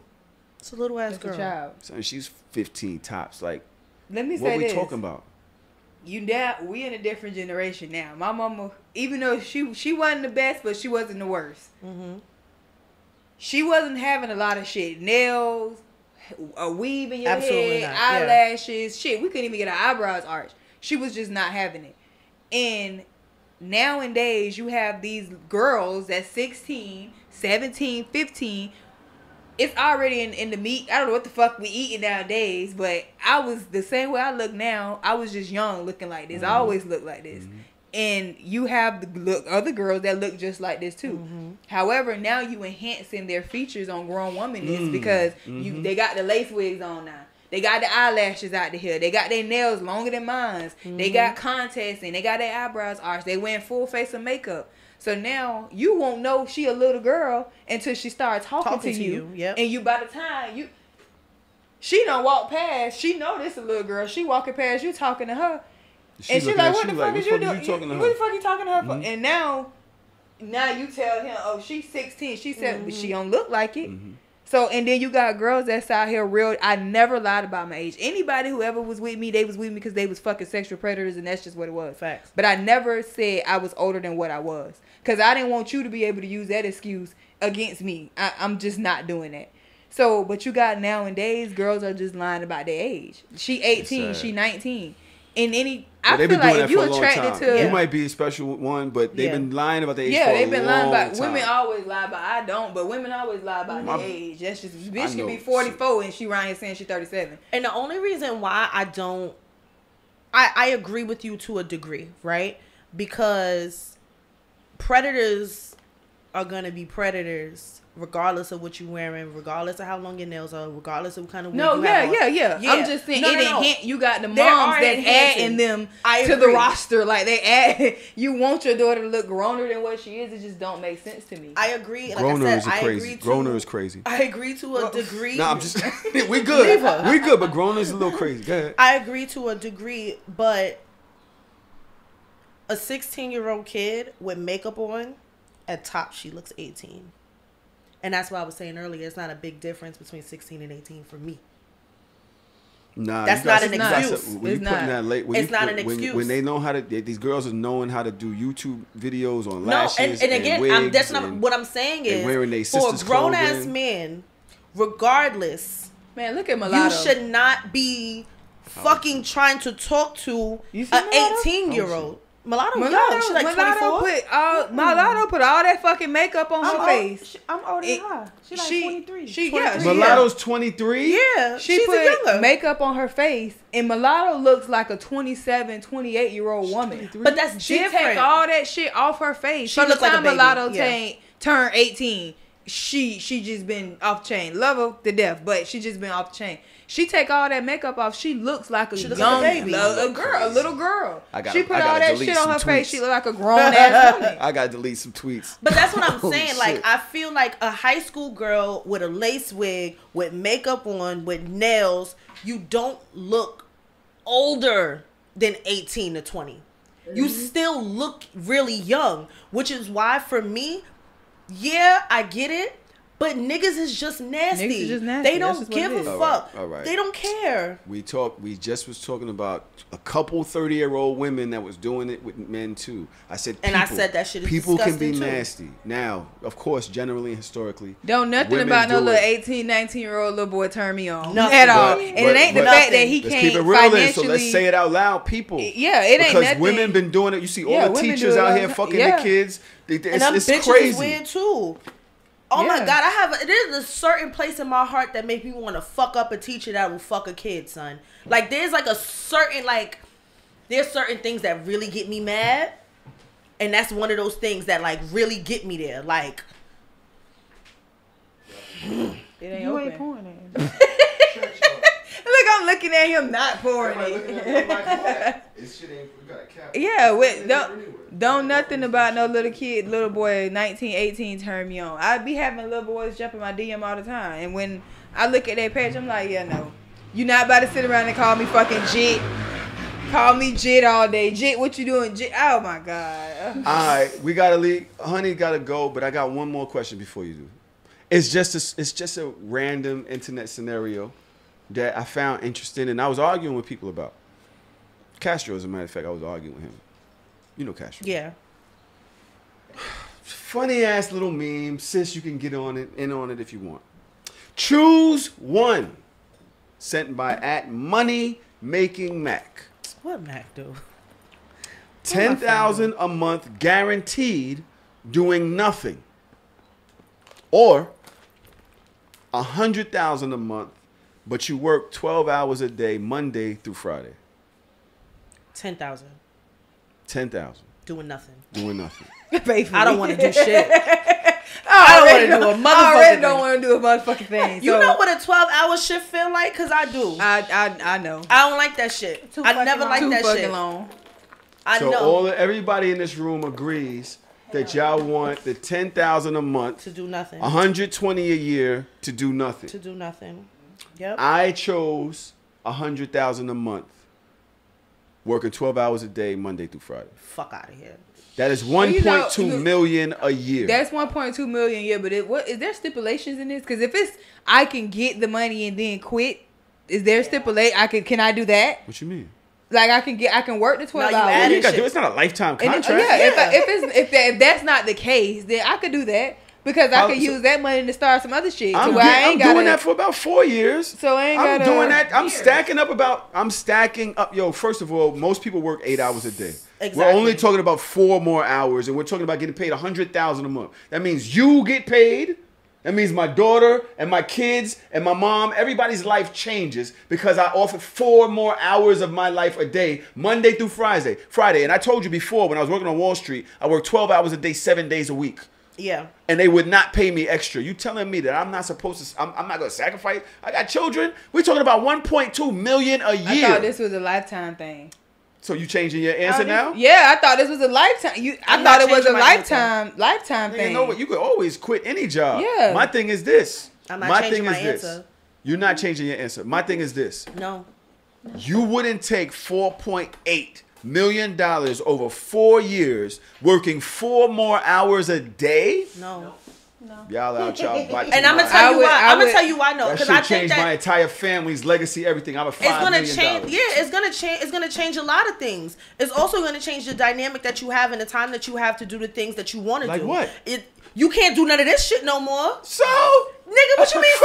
It's a little ass That's a girl. child. Son, she's 15 tops. Like, Let me say what we this. talking about? We in a different generation now. My mama, even though she wasn't the best, but she wasn't the worst. She wasn't having a lot of shit. Nails, a weave in your Absolutely head, not. Yeah. eyelashes, shit. We couldn't even get our eyebrows arched. She was just not having it. And nowadays, you have these girls that's 16, 17, 15. It's already in the meat. I don't know what the fuck we eating nowadays, but I was the same way I look now. I was just young looking like this. I always look like this. And you have other girls that look just like this too. However, now you enhancing their features on grown women because they got the lace wigs on now. They got the eyelashes out the here. They got their nails longer than mine. They got contacts and they got their eyebrows arched. They wearing full face of makeup. So now you won't know she a little girl until she starts talking to you. Yep. And you, by the time she don't walk past, she know this a little girl. She walking past you talking to her. And she like, what the fuck is you doing? What the fuck you talking to her for? And now you tell him, oh, she's 16. She said, but she don't look like it. So, and then you got girls that's out here real. I never lied about my age. Anybody who ever was with me, they was with me because they was fucking sexual predators, and that's just what it was. Facts. But I never said I was older than what I was. Because I didn't want you to be able to use that excuse against me. I'm just not doing that. So, but you got nowadays, girls are just lying about their age. She 18, she 19. And I feel like if you attracted to... You might be a special one, but they've been lying about their age for a long time. Yeah, they've been lying about... Women always lie about... I don't, but women always lie about their age. That's just... Bitch can be 44 and she around here saying she's 37. And the only reason why I don't... I agree with you to a degree, right? Because predators are going to be predators regardless of what you're wearing, regardless of how long your nails are, regardless of what kind of wig you have on. Yeah. I'm just saying, you got the moms are that adding them to the roster. Like, they add... You want your daughter to look growner than what she is. It just don't make sense to me. I agree. Like Groner I said, is crazy. Groner is crazy. I agree to a degree. Nah, I'm just... we good. We good, but Groner is a little crazy. Go ahead. I agree to a degree, but a 16-year-old kid with makeup on, at top, she looks 18. And that's what I was saying earlier. It's not a big difference between 16 and 18 for me. Nah, that's not an excuse. It's not an excuse. When they know how to, these girls are knowing how to do YouTube videos on lashes. And again, wigs that's not what I'm saying. Is wearing their for a sister's grown ass clothing. man, regardless, man, look at Mulatto. You should not be fucking trying to talk to an 18-year-old. Mulatto young. She like 24. Mulatto put all that fucking makeup on her face. I'm older than her. She like 23. Mulatto's 23? Yeah. She put makeup on her face, and Mulatto looks like a 27, 28-year-old woman. But that's she different. take all that shit off her face. She looks like a baby. Mulatto turned 18. She just been off chain. Love her to death, but she just been off chain. She take all that makeup off. She looks like a She looks young like a baby. a girl, a little girl. She put I all gotta that delete shit on some her face. tweets. She look like a grown ass woman. I gotta delete some tweets. But that's what I'm Holy saying. Like, shit. I feel like a high school girl with a lace wig, with makeup on, with nails, you don't look older than 18 to 20. You still look really young, which is why for me, yeah, I get it. But niggas is just nasty. Niggas is just nasty. They That's don't just what give it a is. fuck. All right. They don't care. We just was talking about a couple 30-year-old women that was doing it with men too. I said And I said that shit is people can be disgusting, too. nasty. Now, of course, generally and historically, Don't nothing women about no do little it. 18, 19-year-old little boy turn me on Nothing. at all. But- And it ain't the but- fact that he Let's can't keep it real then. financially. So let's say it out loud, people. Yeah, it ain't because nothing. women been doing it. You see all Yeah, the women do teachers it out all here the- fucking yeah. their kids. And them It's bitches crazy. is weird too. Oh my Yeah. God, there's a certain place in my heart that makes me want to fuck up a teacher that will fuck a kid, son. Like, there's like a certain, like, there's certain things that really get me mad. And that's one of those things that, like, really get me there. Like, It ain't You open. ain't pouring it. Look, I'm looking at him not pouring it. Yeah, don't nothing about no little kid, little boy, 19, 18 turn me on. I be having little boys jump in my DM all the time. And when I look at that page, I'm like, yeah, no. You not about to sit around and call me fucking Jit. Call me Jit all day. Jit, what you doing? Jit. Oh, my God. All right, we gotta leave. Honey gotta go, but I got one more question before you do. It's just a random internet scenario that I found interesting, and I was arguing with people about. Castro, as a matter of fact, I was arguing with him. You know Castro. yeah. Funny ass little meme. Sis, you can get on it if you want. Choose one. Sent by @MoneyMakingMac. What Mac do? $10,000 a month guaranteed doing nothing. Or $100,000 a month, but you work 12 hours a day, Monday through Friday. 10,000. 10,000 Doing nothing. doing nothing. I don't want to do shit. I don't wanna do a I motherfucking already don't thing. want to do a motherfucking thing. You so know what a 12-hour shift feel like? Because I do. I know. I don't like that shit. Too I fucking never long. like Too that fucking shit. long. I So know. everybody in this room agrees that y'all want the $10,000 a month, To do nothing. $120 a year to do nothing. To do nothing. Yep. I chose $100,000 a month, working 12 hours a day, Monday through Friday. Fuck out of here. That is you know, 1.2 million a year. That's 1.2 million a year, but what is there stipulations in this? Because if it's I can get the money and then quit, is there stipulate? Can I do that? What you mean? Like I can work the 12 No, you hours. added You gotta do, shit. it's not a lifetime And contract. if that's not the case, then I could do that because I How- could so- use that money to start some other shit. I'm, to where I I'm ain't gotta, doing that for about 4 years. So I ain't I'm gotta- doing that. I'm Yeah. stacking up. Yo, first of all, most people work 8 hours a day. Exactly. We're only talking about 4 more hours, and we're talking about getting paid $100,000 a month. That means you get paid. That means my daughter and my kids and my mom, everybody's life changes because I offer 4 more hours of my life a day, Monday through Friday. And I told you before, when I was working on Wall Street, I worked 12 hours a day, 7 days a week. Yeah. And they would not pay me extra. You telling me that I'm not supposed to? I'm not going to sacrifice? I got children. We're talking about 1.2 million a year. I thought this was a lifetime thing. So you changing your answer now? Yeah, I thought this was a lifetime. I I'm thought not it was a changing my lifetime Nigga, thing. you know what? You could always quit any job. Yeah. My thing is this. I'm not my changing thing my is this. answer. You're not changing your answer. My thing is this. No. You wouldn't take $4.8 million over 4 years, working 4 more hours a day? No. Y'all out, y'all. And I'm gonna tell you why. I'm gonna tell you why. No, That because shit I think changed my that entire family's legacy, everything. I'm a $5 it's gonna million. change. Yeah, it's gonna change. It's gonna change a lot of things. It's also gonna change the dynamic that you have and the time that you have to do the things that you want to Like do. what? You can't do none of this shit no more. So, Nigga, what you mean?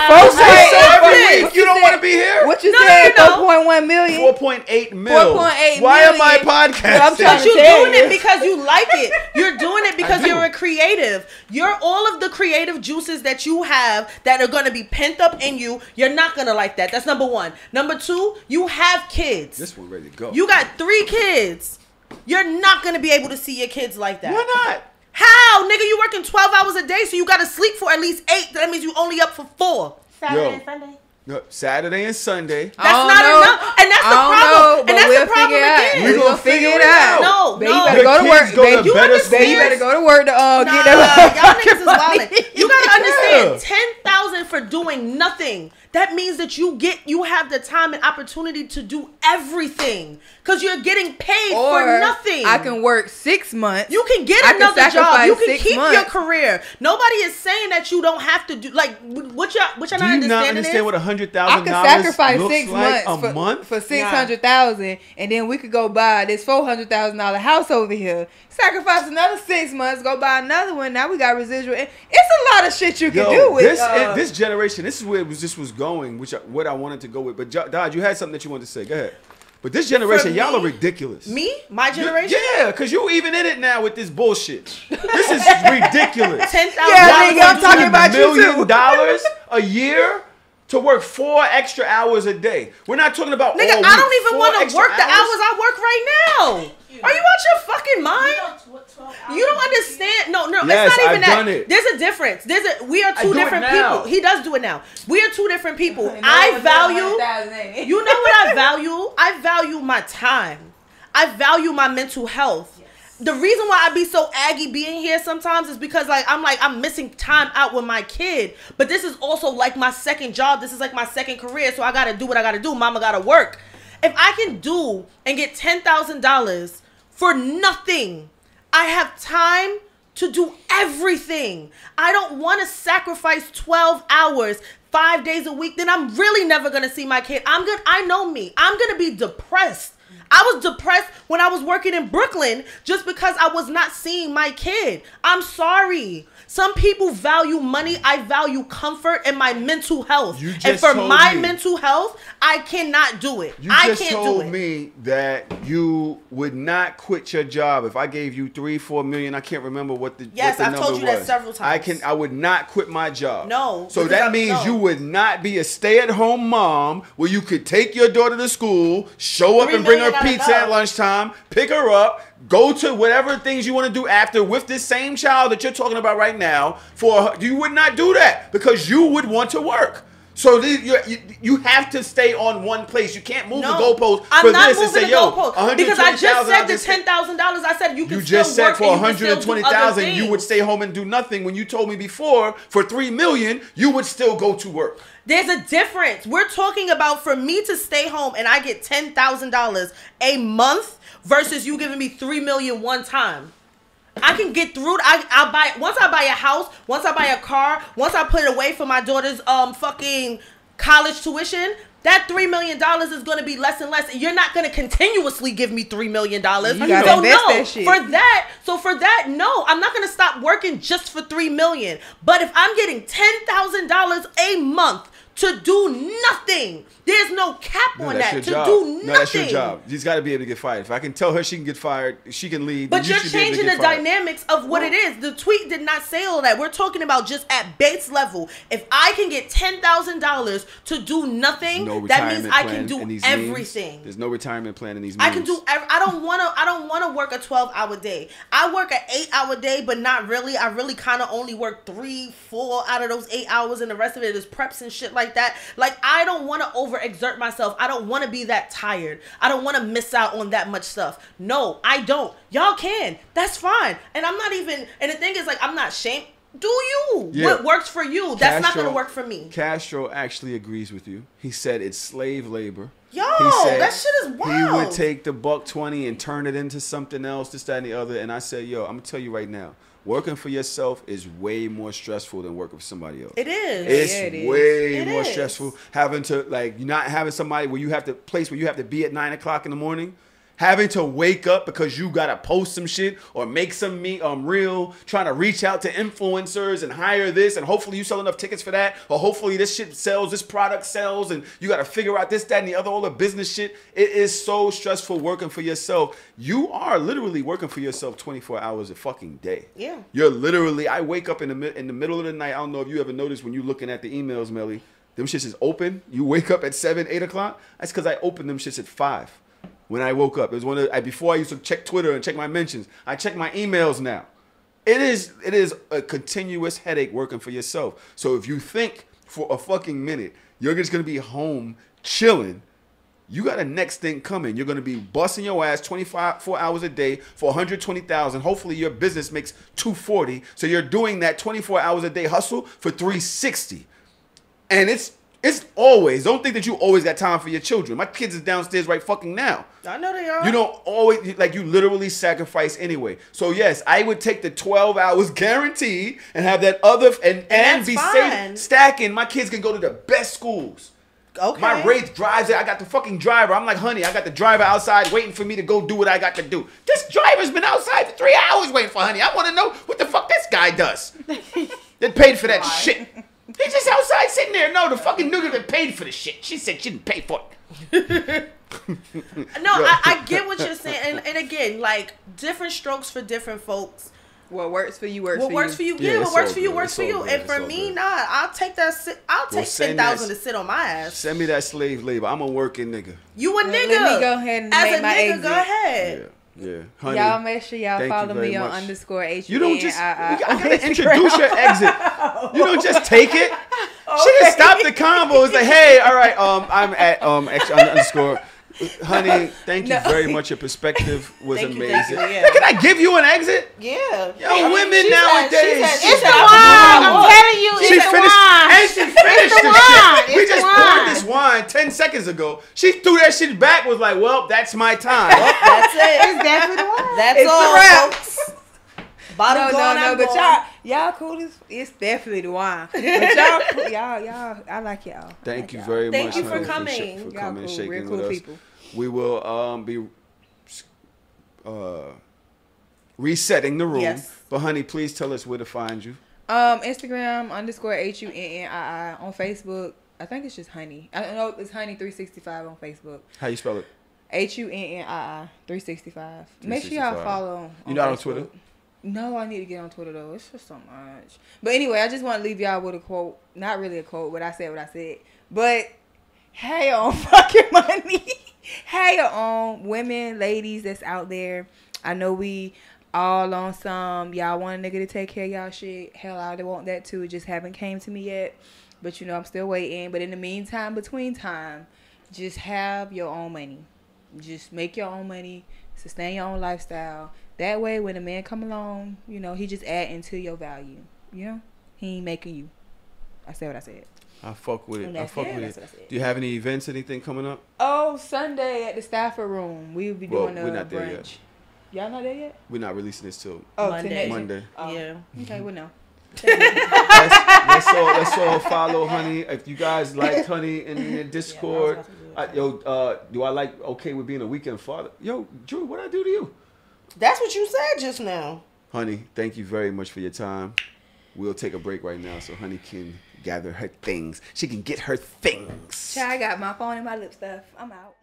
Folks say say so every week. You don't said- want to be here? What you No, said? no, no. 4.1 million. 4.8 mil. 4.8 Why am I million. podcasting? I'm trying But to you're tell doing you. it because you like it. You're doing it because I do. you're a creative. You're all of the creative juices that you have that are going to be pent up in you. You're not going to like that. That's number one. Number two, you have kids. This one ready to go. You got 3 kids. You're not going to be able to see your kids like that. Why not? How? Nigga, you working 12 hours a day, so you got to sleep for at least 8. That means you only up for 4. Saturday Yo. and Sunday. No, Saturday and Sunday. That's not enough, and that's the problem. And that's the problem again. We're gonna figure it out. No, baby, you better go to work. Baby, you better go to work to get that. Y'all niggas is wildin'. You gotta understand, 10,000 for doing nothing. That means that you have the time and opportunity to do everything because you're getting paid for nothing. I can work 6 months. You can get another job. You can keep your career. Nobody is saying that you don't have to do like what y'all not understanding. Do you not understand what $100,000 I can sacrifice looks 6 like months a month for $600,000, and then we could go buy this $400,000 house over here. Sacrifice another 6 months, go buy another one. Now we got residual. It's a lot of shit you can do with this generation. This is where this was going, what I wanted to go with. But Dodge, you had something that you wanted to say. Go ahead. But this generation, y'all are ridiculous. Me? My generation? Yeah, because you even in it now with this bullshit. This is ridiculous. $10,000. I'm talking about you too. $1 million a year to work 4 extra hours a day. We're not talking about nigga, all week. I don't even want to work the hours hours I work right now. Are you out your fucking mind? You don't understand. No, yes, it's not even I've that. done it. There's a difference. We are two different people. He does do it now. We are two different people. You know I value. You know what I value? I value my time. I value my mental health. The reason why I be so aggy being here sometimes is because I'm missing time out with my kid. But this is also like my second job. This is like my second career. So I gotta do what I gotta do. Mama gotta work. If I can do and get $10,000 for nothing, I have time to do everything. I don't want to sacrifice 12 hours, 5 days a week. Then I'm really never going to see my kid. I know me. I'm going to be depressed. I was depressed when I was working in Brooklyn just because I was not seeing my kid. I'm sorry. Some people value money. I value comfort and my mental health. And for my mental health, I cannot do it. I can't do it. You just told me that you would not quit your job if I gave you $3-4 million. I can't remember what the Yes, what the I've number told you was. that several times. I would not quit my job. No. So that means you would not be a stay-at-home mom where you could take your daughter to school, show up and bring her pizza at lunchtime, pick her up, go to whatever things you want to do after with this same child that you're talking about right now. You would not do that because you would want to work. So you have to stay on one place. You can't move the goalpost for this and say, yo, because I just said the $10,000. I said you can still just said work for $120,000 you would stay home and do nothing. When you told me before for $3 million you would still go to work. There's a difference. We're talking about for me to stay home and I get $10,000 a month versus you giving me $3 million one time. I can get through. I'll buy once I buy a house, once I buy a car, once I put it away for my daughter's fucking college tuition. That $3 million is going to be less and less. You're not going to continuously give me $3 million. You gotta invest that shit. For that, no, I'm not going to stop working just for $3 million. But if I'm getting $10,000 a month to do nothing, there's no cap on that. To do nothing. No, that's your job. She's got to be able to get fired. If I can tell her she can get fired, she can leave. But you're changing the dynamics of what it is. The tweet did not say all that. We're talking about just at base level. If I can get $10,000 to do nothing, that means I can do everything. There's no retirement plan in these. I can do. I don't want to work a 12-hour day. I work an 8-hour day, but not really. I really kind of only work 3-4 out of those 8 hours, and the rest of it is preps and shit like that. Like, I don't want to overexert myself. I don't want to be that tired. I don't want to miss out on that much stuff. No, I don't. Y'all can. That's fine. And I'm not even, and the thing is, like, I'm not ashamed. Do you. Yeah. What works for you, that's not going to work for me. Castro actually agrees with you. He said it's slave labor. Yo, that shit is wild. He would take the $120 and turn it into something else, this, that, and the other. And I said, yo, I'm going to tell you right now. Working for yourself is way more stressful than working for somebody else. It is. It's way more stressful. Having to, like, not having somebody where you have to, place where you have to be at 9 o'clock in the morning. Having to wake up because you got to post some shit or make some reel, trying to reach out to influencers and hire this, and hopefully you sell enough tickets for that, or hopefully this shit sells, this product sells, and you got to figure out this, that, and the other, all the business shit. It is so stressful working for yourself. You are literally working for yourself 24 hours a fucking day. Yeah. You're literally, I wake up in the middle of the night. I don't know if you ever noticed when you're looking at the emails, Melly, them shits is open. You wake up at 7, 8 o'clock. That's because I opened them shits at 5. When I woke up, it was before I used to check Twitter and check my mentions. I check my emails now. It is a continuous headache working for yourself. So if you think for a fucking minute You're just gonna be home chilling. You got a next thing coming. You're gonna be busting your ass 4 hours a day for 120,000. Hopefully your business makes 240. So you're doing that 24 hours a day hustle for 360. And it's always, don't think that you always got time for your children. My kids is downstairs right fucking now. I know they are. You don't always, like, you literally sacrifice anyway. So yes, I would take the 12 hours guaranteed and have that other, and be safe, stacking. My kids can go to the best schools. Okay. My Wraith drives it. I got the fucking driver. I'm like, honey, I got the driver outside waiting for me to go do what I got to do. This driver's been outside for 3 hours waiting for honey. I want to know what the fuck this guy does. They paid for that shit. He's just outside sitting there. No, the fucking nigga that paid for the shit. She said she didn't pay for it. No, I get what you're saying. And again, like, different strokes for different folks. What works for you works what for works you. for you, yeah. What works for you works It's for all you. good. And for It's me, all nah, I'll take that. I'll take 10,000 to sit on my ass. Send me that slave labor. I'm a working nigga. You a nigga? Let me go ahead and as make a my nigga, exit. go ahead. Yeah. Honey, Y'all make sure y'all thank follow you very me on much. _HUNNii. You don't just. I gotta introduce your exit. You don't just take it. She just stop the combo. It's like, hey, all right, I'm at _. Honey, thank you very much. Your perspective was amazing. yeah. Can I give you an exit? Yeah. Yo, women nowadays. It's the wine. I'm telling you, She it's the finished, wine. and she finished the wine. shit. We It's just the poured wine. this wine 10 seconds ago. She threw that shit back. Was like, well, that's my time. That's it. It's definitely the wine. That's It's all, a wrap. folks. Bottom going, I'm but going. y'all cool as, it's definitely the wine. But y'all, cool, y'all, I like y'all. Thank you very much. Thank you for honey, coming. For Y'all coming and cool, shaking real with cool us. people. We will be resetting the room. Yes. But honey, please tell us where to find you. Instagram _HUNNii on Facebook. I think it's just Hunnii. I don't know. It's Hunnii365 on Facebook. How you spell it? HUNNii 365. Make sure y'all follow. You not on Facebook. Twitter? No, I need to get on Twitter though. It's just so much. But anyway, I just want to leave y'all with a quote. Not really a quote, but I said what I said. But hey on fucking money. Hey on women, ladies that's out there. I know we all on some. Y'all want a nigga to take care of y'all shit. Hell, I want that too. It just haven't came to me yet. But you know, I'm still waiting. But in the meantime, between time, just have your own money. Just make your own money. Sustain your own lifestyle. That way, when a man come along, you know, he just adding to your value. You know? He ain't making you. I said what I said. I fuck with it. And I that's fuck it. with That's it. what I said. Do you have any events, anything coming up? Oh, Sunday at the Stafford Room. We'll be doing we're a not there brunch. Y'all not there yet? We're not releasing this till Oh, Monday. Monday. Oh. Yeah. Okay, well, no. Let's all follow Honey. If you guys like Honey in the Discord, do I like okay with being a weekend father? Yo, Drew, what I do to you? That's what you said just now. Honey, thank you very much for your time. We'll take a break right now so Honey can gather her things. She can get her things. Child, I got my phone and my lip stuff. I'm out.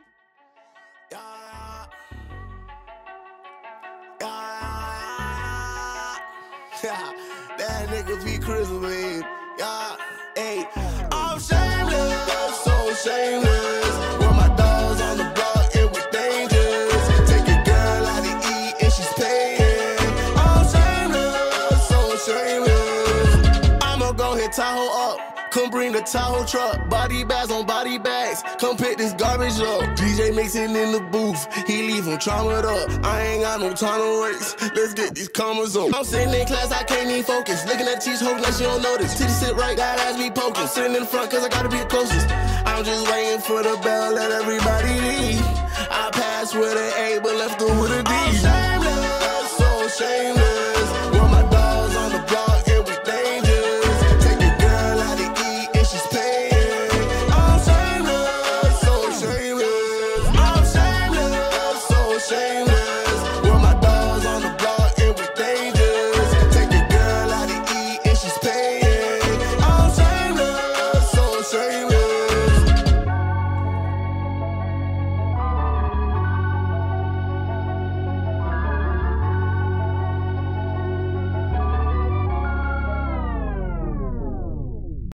That nigga be Christmas. Yeah, hey, I'm shameless, so shameless. With my dogs on the block, it was dangerous. Take a girl out to eat and she's paying. I'm shameless, so shameless. I'ma go hit Tahoe up. Come bring the Tahoe truck, body bags on body bags. Come pick this garbage up. DJ mixing in the booth, he leave him traumatized up. I ain't got no time to waste. Let's get these commas up. I'm sitting in class, I can't even focus. Looking at these hoes like she don't notice. Titty sit right, got ass be poking. Sitting in front cause I gotta be the closest. I'm just waiting for the bell, let everybody leave. I passed with an A, but left her with a D.